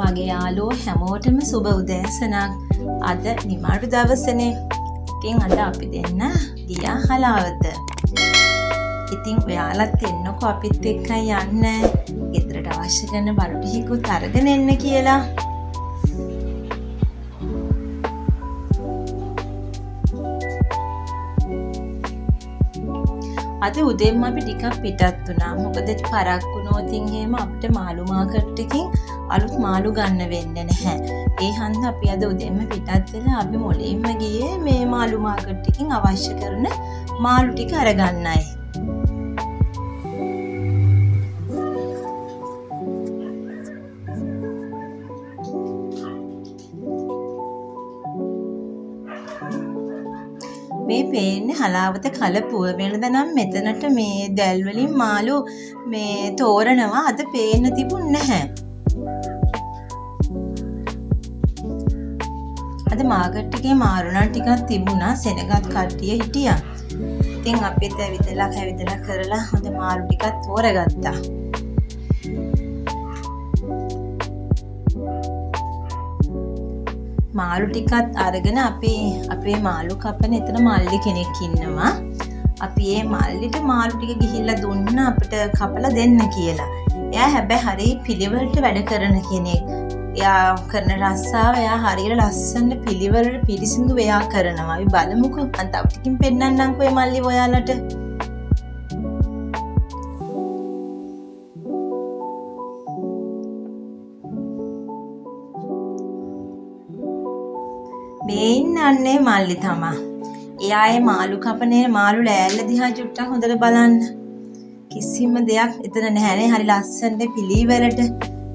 මගේ යාළුවෝ හැමෝටම සුබ උදෑසනක්. අද නිමාඩු දවසනේ. ඉතින් අද අපි දෙන්න ගියා හලාවත. ඉතින් ඔයාලත් එන්නකෝ අපිත් එක්ක යන්න. ගෙදරට අවශ්‍ය කරන බඩු ටිකකුත් අරගෙන එන්න කියලා. අද උදේම අපි ටිකක් පිටත් වුණා. මොකද පරක් වුණොත් එහෙම අපිට මාළු මාකට් එකකින් අලුත් මාළු ගන්න වෙන්නේ නැහැ. ඒ හන්දා අපි අද උදේම පිටත් වෙලා අපි මොළේම ගියේ මේ මාළු මාකට් එකකින් අවශ්‍ය කරන මාළු ටික අරගන්නයි. මේ පේන්නේ හලාවත කලපුව. වෙනද නම් මෙතනට මේ දැල් වලින් මාළු මේ තෝරනවා. අද පේන්න තිබුණ නැහැ. අද මාකට් එකේ මාරුණා ටිකක් තිබුණා. සෙනගත් කට්ටිය හිටියා. ඉතින් අපිත් ඇවිදලා කරලා හොඳ මාළු ටිකක් තෝරගත්තා. මාළු ටිකත් අරගෙන අපේ මාළු කපන එතන මල්ලි කෙනෙක් ඉන්නවා. අපි ඒ මල්ලිට මාළු ටික ගිහිල්ලා දුන්න අපිට කපලා දෙන්න කියලා. එයා හැබැයි හරිය පිළිවෙලට වැඩ කරන කෙනෙක්. එයා කරන රස්සාව එයා හරියට ලස්සන පිළිවෙලට පිළිසිඳු එයා කරනවා. අපි බලමුකෝ. මම තව ටිකකින් පෙන්නන්නම්කෝ මේ මල්ලි ඔයාලට. මේ ඉන්නන්නේ මල්ලි තමා. එයා ඒ මාළු කපනේ මාළු ලෑල්ල දිහා චුට්ටක් හොඳට බලන්න. කිසිම දෙයක් එතන නැහැනේ. හරි ලස්සනට පිළිවෙලට.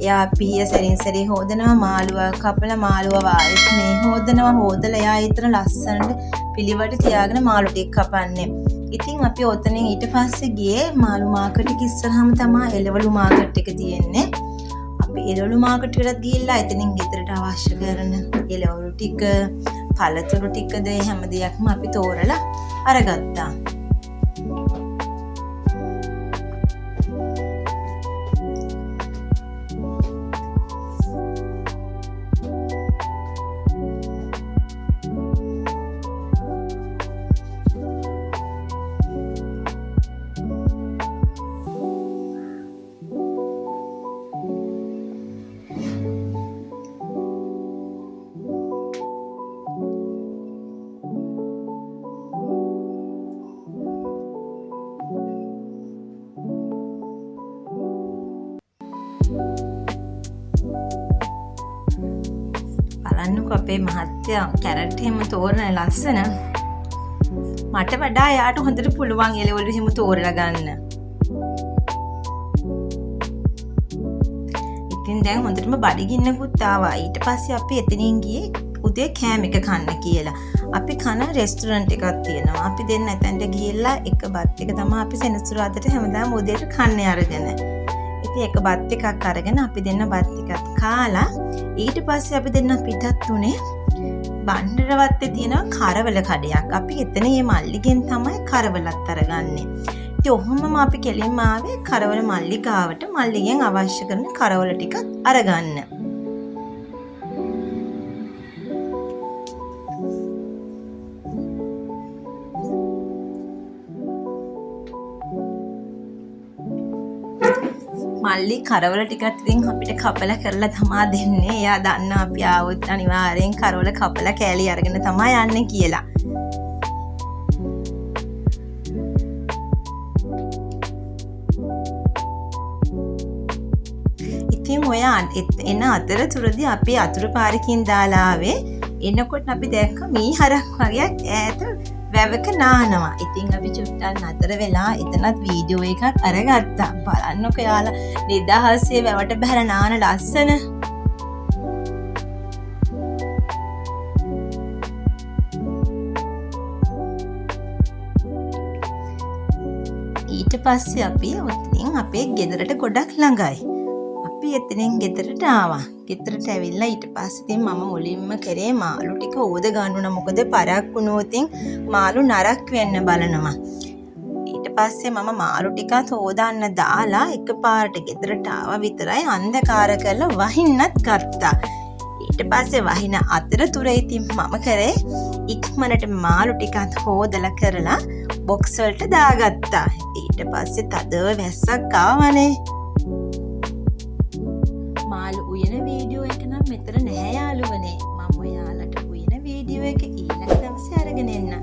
එයා පිහිය සැරින් සැරේ හොදනවා. මාළුව කපලා මාළුව වායෙත් මේ හොදනවා. හොදලා එයා ඊතන ලස්සනට පිළිවෙලට තියාගෙන මාළු ටික කපන්නේ. ඉතින් අපි ඔතනින් ඊට පස්සේ ගියේ මාළු මාකට් එක ඉස්සරහම තමයි එළවලු මාකට් එක තියෙන්නේ. අපි එළවලු මාකට් එකට ගිහිල්ලා එතනින් ගෙදරට අවශ්‍ය කරන එළවලු ටික, පළතුරු ටිකද හැම දෙයක්ම අපි තෝරලා අරගත්තා. බලන්නකෝ අපේ මහත්තයා කැරට් එහෙම තෝරන ලස්සන. මට වඩා යාට හොඳට පුළුවන් එළවලු එහෙම තෝරලා ගන්න. ඉතින් දැන් හොඳටම බඩගින්නකුත් ආවා. ඊට පස්සේ අපි එතනින් ගියේ උදේ කෑම එක කන්න කියලා. අපි කන රෙස්ටුරන්ට් එකක් තියෙනවා. අපි දෙන්න එතනට ගිහිල්ලා එක බත් එක තමයි අපි සෙනසුරාදාට හැමදාම උදේට කන්නේ අරගෙන. ඉතින් එක බත් එකක් අරගෙන අපි දෙන්න බත් එකක් කාලා ඊට පස්සේ අපි දෙන්න පිටත් උනේ බණ්ඩරවත්තේ තියෙන කරවල කඩයක්. අපි එතන මේ මල්ලිගෙන් තමයි කරවලත් අරගන්නේ. ඉතින් ඔහොමම අපි කෙලින්ම ආවේ කරවල මල්ලි ගාවට මල්ලිගෙන් අවශ්‍ය කරන කරවල ටික අරගන්න. මල්ලි කරවල ටිකත් ඉතින් අපිට කපලා කරලා තමා දෙන්නේ. එයා දන්නා අපි ආවොත් අනිවාර්යෙන් කරවල කපලා කෑලි අරගෙන තමයි යන්නේ කියලා. ඉතින් ඔයා එන අතරතුරදී අපි අතුරු පාරකින් දාලා ආවේ. එනකොට අපි දැක්ක මීහරක් වගේ ඈත වැවක නානවා. ඉතින් අපි චුට්ටක් නතර වෙලා එතනත් වීඩියෝ එකක් අරගත්තා. බලන්නකෝ යාලා නිදහසේ වැවට බහලා නාන ලස්සන. ඊට පස්සේ අපි ඔතනින් අපේ ගෙදරට ගොඩක් ළඟයි. අපි එතනින් ගෙදරට ආවා. ගෙදරට ඇවිල්ලා ඊට පස්සේ ඉතින් මම මුලින්ම කරේ මාළු ටික හොද ගන්නවා. මොකද පරක් වුණොත් මාළු නරක් වෙන්න බලනවා. ඊට පස්සේ මම මාළු ටිකත් හොදන්න දාලා එකපාරට ගෙදරට ආවා විතරයි අන්ධකාර කරලා වහින්නත් ගත්තා. ඊට පස්සේ වහින අතරතුර ඉතින් මම කරේ ඉක්මනට මාළු ටිකත් හොදලා කරලා බොක්ස් වලට දාගත්තා. ඊට පස්සේ තදව වැස්සක් ආවනේ. මාළු උයන වීඩියෝ එක නම් මෙතන නැහැ යාළුවනේ. මම ඔයාලට උයන වීඩියෝ එක ඊළඟ දවසේ අරගෙන එන්න.